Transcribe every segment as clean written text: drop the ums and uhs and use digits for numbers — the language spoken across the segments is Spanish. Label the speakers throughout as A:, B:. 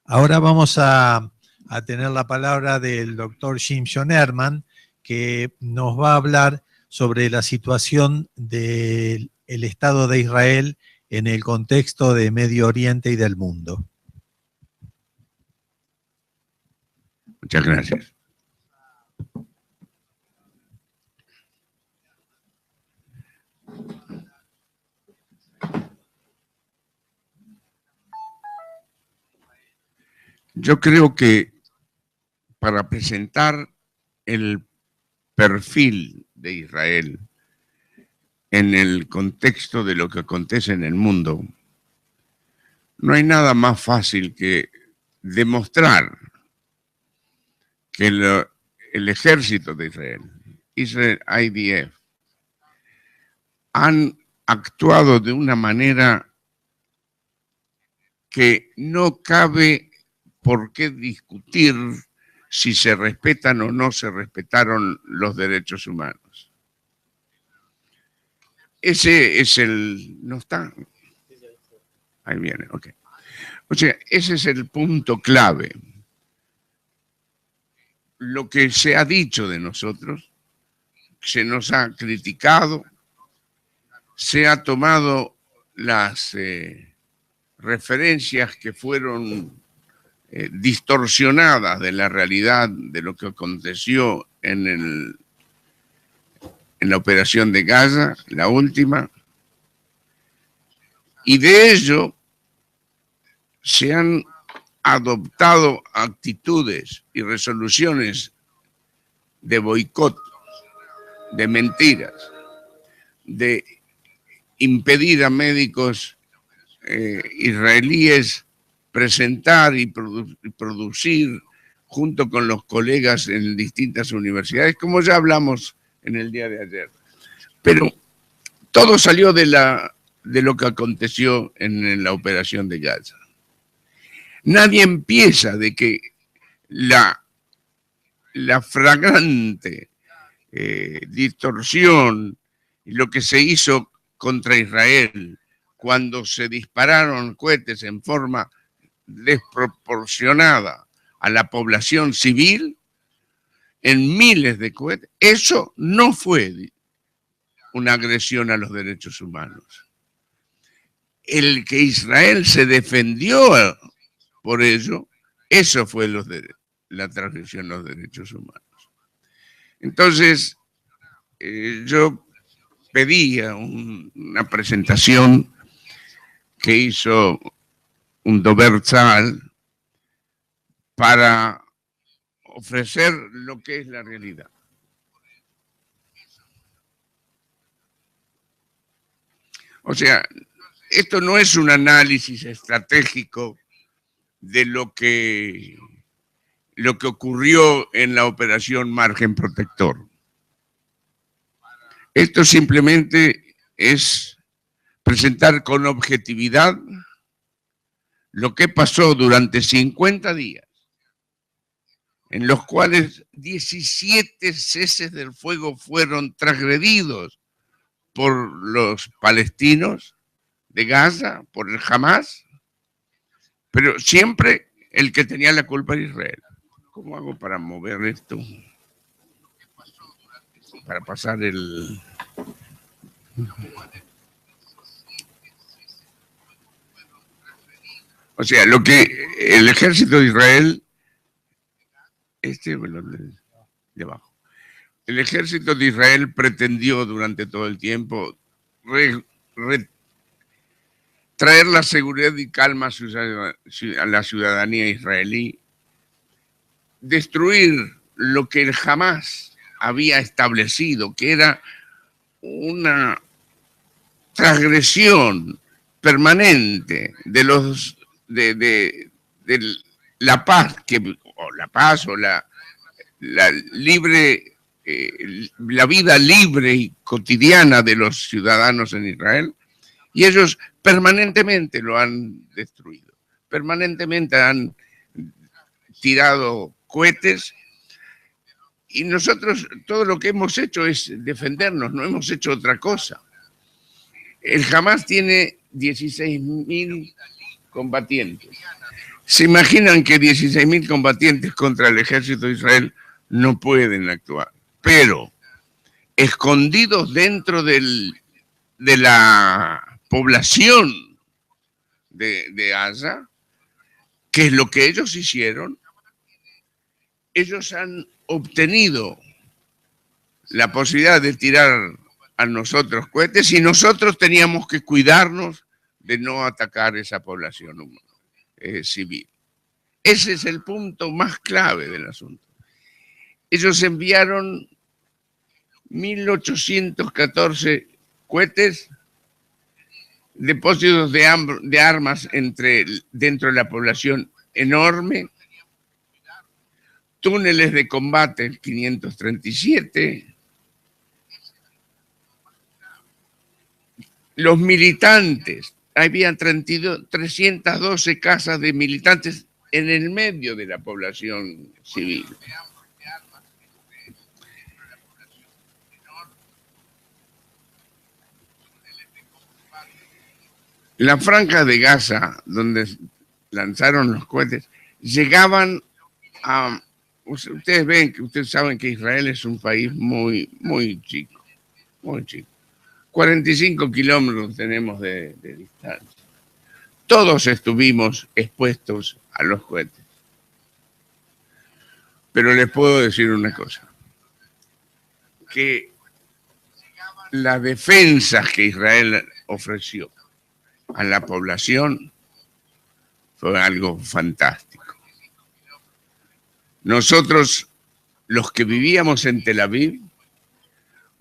A: Ahora vamos a tener la palabra del doctor Shimshon Herman, que nos va a hablar sobre la situación del Estado de Israel en el contexto de Medio Oriente y del mundo.
B: Muchas gracias. Yo creo que para presentar el perfil de Israel en el contexto de lo que acontece en el mundo, no hay nada más fácil que demostrar que el ejército de Israel, Israel IDF, han actuado de una manera que no cabe por qué discutir si se respetan o no se respetaron los derechos humanos. Ese es el... ¿No está? Ahí viene, ok. O sea, ese es el punto clave. Lo que se ha dicho de nosotros, se nos ha criticado, se ha tomado las referencias que fueron distorsionadas de la realidad de lo que aconteció en la operación de Gaza, la última, y de ello se han adoptado actitudes y resoluciones de boicot, de mentiras, de impedir a médicos israelíes presentar y producir junto con los colegas en distintas universidades, como ya hablamos en el día de ayer. Pero todo salió de lo que aconteció en la operación de Gaza. Nadie empieza de que la flagrante distorsión y lo que se hizo contra Israel cuando se dispararon cohetes en forma desproporcionada a la población civil, en miles de cohetes, eso no fue una agresión a los derechos humanos. El que Israel se defendió por ello, eso fue la transgresión a los derechos humanos. Entonces, yo pedía una presentación que hizo un Dover Tzahal para ofrecer lo que es la realidad. O sea, esto no es un análisis estratégico de lo que ocurrió en la operación Margen Protector. Esto simplemente es presentar con objetividad lo que pasó durante 50 días, en los cuales 17 ceses del fuego fueron transgredidos por los palestinos de Gaza, por el Hamas, pero siempre el que tenía la culpa era Israel. ¿Cómo hago para mover esto? Para pasar el... O sea, lo que el ejército de Israel, de abajo, el ejército de Israel pretendió durante todo el tiempo traer la seguridad y calma a la ciudadanía israelí, destruir lo que el Hamas había establecido, que era una transgresión permanente de la paz, o la libre, la vida libre y cotidiana de los ciudadanos en Israel, y ellos permanentemente lo han destruido, permanentemente han tirado cohetes, y nosotros todo lo que hemos hecho es defendernos, no hemos hecho otra cosa. El Hamas tiene 16.000 combatientes. ¿Se imaginan que 16.000 combatientes contra el ejército de Israel no pueden actuar? Pero escondidos dentro de la población de Gaza, ¿qué es lo que ellos hicieron? Ellos han obtenido la posibilidad de tirar a nosotros cohetes y nosotros teníamos que cuidarnos de no atacar esa población civil. Ese es el punto más clave del asunto. Ellos enviaron 1.814 cohetes, depósitos de armas dentro de la población enorme, túneles de combate 537, los militantes, había 312 casas de militantes en el medio de la población civil. La franja de Gaza, donde lanzaron los cohetes, llegaban a... Ustedes saben que Israel es un país muy chico, muy chico. 45 kilómetros tenemos de distancia. Todos estuvimos expuestos a los cohetes. Pero les puedo decir una cosa, que las defensas que Israel ofreció a la población fue algo fantástico. Nosotros, los que vivíamos en Tel Aviv,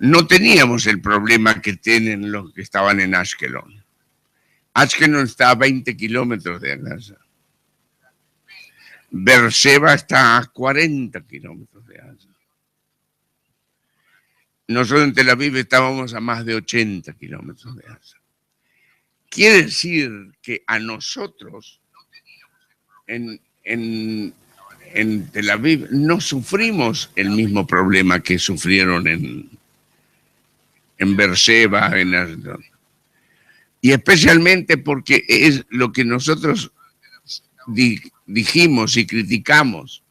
B: no teníamos el problema que tienen los que estaban en Ashkelon. Ashkelon está a 20 kilómetros de Gaza. Beersheba está a 40 kilómetros de Gaza. Nosotros en Tel Aviv estábamos a más de 80 kilómetros de Gaza. Quiere decir que a nosotros en Tel Aviv no sufrimos el mismo problema que sufrieron en Beersheba, y especialmente porque es lo que nosotros dijimos y criticamos.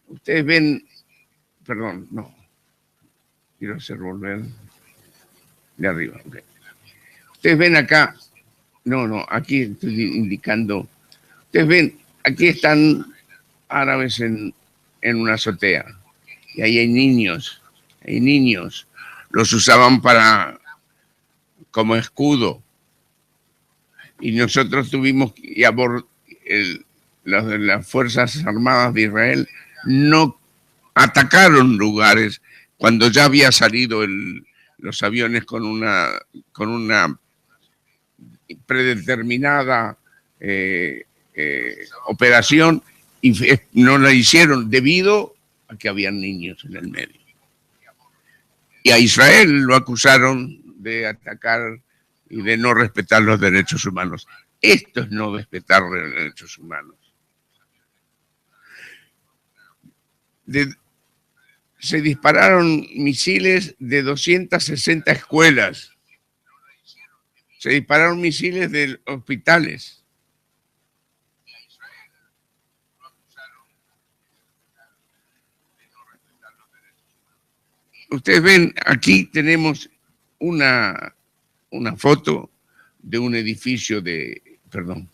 B: Ustedes ven, perdón, no, quiero hacer volver de arriba. Okay. Ustedes ven acá, no, aquí estoy indicando, ustedes ven, aquí están árabes en una azotea, y ahí hay niños, los usaban como escudo, y nosotros tuvimos, las Fuerzas Armadas de Israel no atacaron lugares cuando ya había salido los aviones con una predeterminada operación, y no la hicieron debido a que habían niños en el medio. Y a Israel lo acusaron de atacar y de no respetar los derechos humanos. Esto es no respetar los derechos humanos. Se dispararon misiles de 260 escuelas. Se dispararon misiles de hospitales. Ustedes ven, aquí tenemos una foto de un edificio perdón.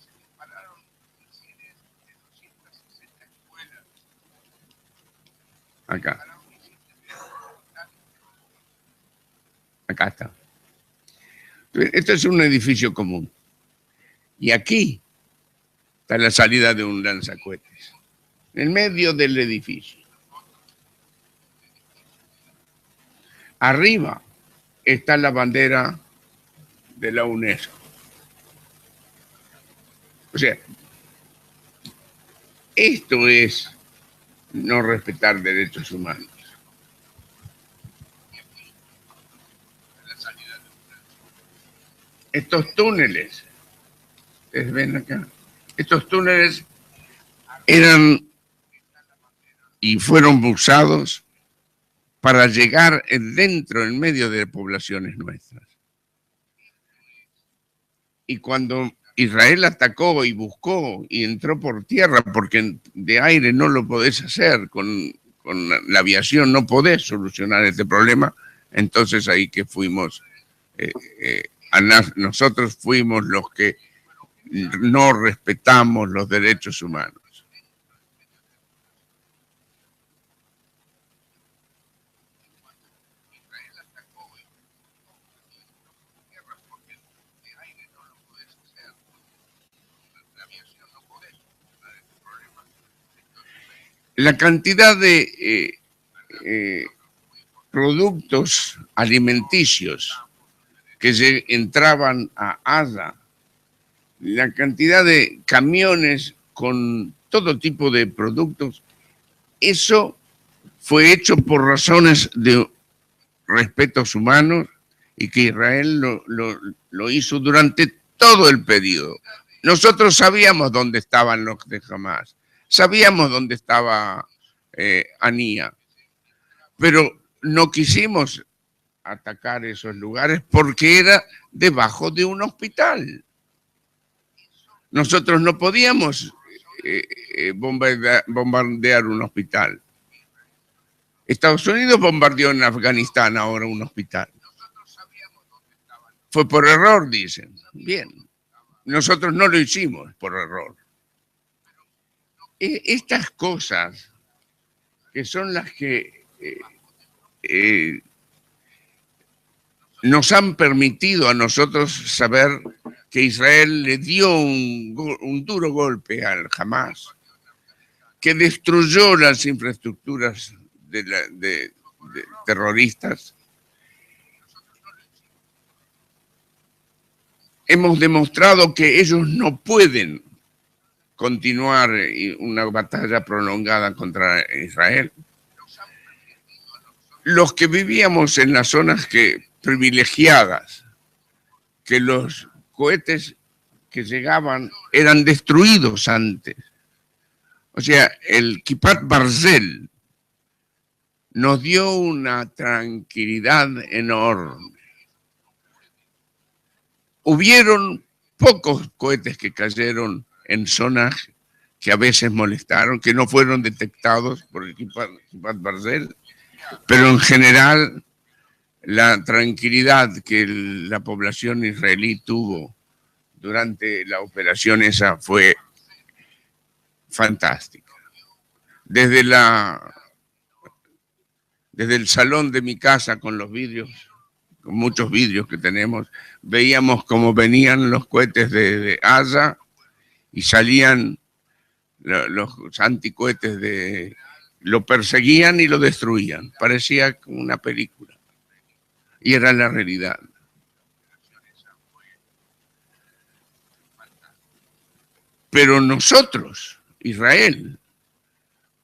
B: Acá está. Esto es un edificio común. Y aquí está la salida de un lanzacohetes, en el medio del edificio. Arriba está la bandera de la UNESCO. O sea, esto es no respetar derechos humanos. Estos túneles, ustedes ven acá, estos túneles eran y fueron usados para llegar dentro, en medio de poblaciones nuestras. Y cuando Israel atacó y buscó y entró por tierra, porque de aire no lo podés hacer, con la aviación no podés solucionar este problema. Entonces ahí que fuimos, nosotros fuimos los que no respetamos los derechos humanos. La cantidad de productos alimenticios que entraban a Gaza, la cantidad de camiones con todo tipo de productos, eso fue hecho por razones de respetos humanos y que Israel lo hizo durante todo el periodo. Nosotros sabíamos dónde estaban los de Hamás, sabíamos dónde estaba Anía, pero no quisimos atacar esos lugares porque era debajo de un hospital. Nosotros no podíamos bombardear un hospital. Estados Unidos bombardeó en Afganistán ahora un hospital. Fue por error, dicen. Bien, nosotros no lo hicimos por error. Estas cosas que son las que nos han permitido a nosotros saber que Israel le dio un duro golpe al Hamás, que destruyó las infraestructuras de terroristas. Hemos demostrado que ellos no pueden continuar una batalla prolongada contra Israel. Los que vivíamos en las zonas privilegiadas, que los cohetes que llegaban eran destruidos antes. O sea, el Kipat Barzel nos dio una tranquilidad enorme. Hubieron pocos cohetes que cayeron en zonas que a veces molestaron, que no fueron detectados por el Kipat Barzel, pero en general la tranquilidad que la población israelí tuvo durante la operación esa fue fantástica. Desde el salón de mi casa con los vidrios, con muchos vidrios que tenemos, veíamos cómo venían los cohetes de Gaza y salían los anticohetes lo perseguían y lo destruían. Parecía una película. Y era la realidad. Pero nosotros, Israel,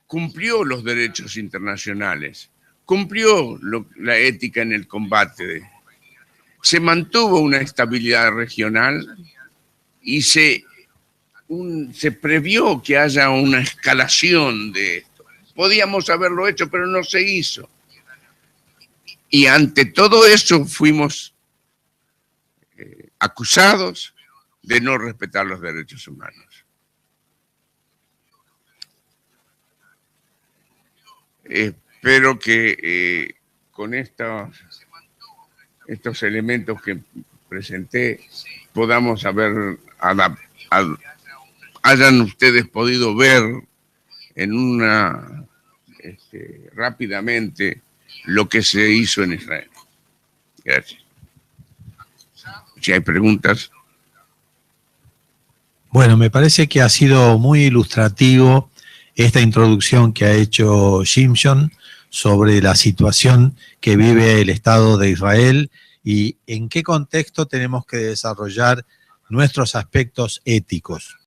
B: cumplió los derechos internacionales, cumplió la ética en el combate, se mantuvo una estabilidad regional y se previó que haya una escalación de esto. Podíamos haberlo hecho, pero no se hizo. Y ante todo eso fuimos acusados de no respetar los derechos humanos. Espero que con estos elementos que presenté podamos hayan ustedes podido ver rápidamente lo que se hizo en Israel. Gracias. Si hay preguntas.
A: Bueno, me parece que ha sido muy ilustrativo esta introducción que ha hecho Shimshon sobre la situación que vive el Estado de Israel y en qué contexto tenemos que desarrollar nuestros aspectos éticos.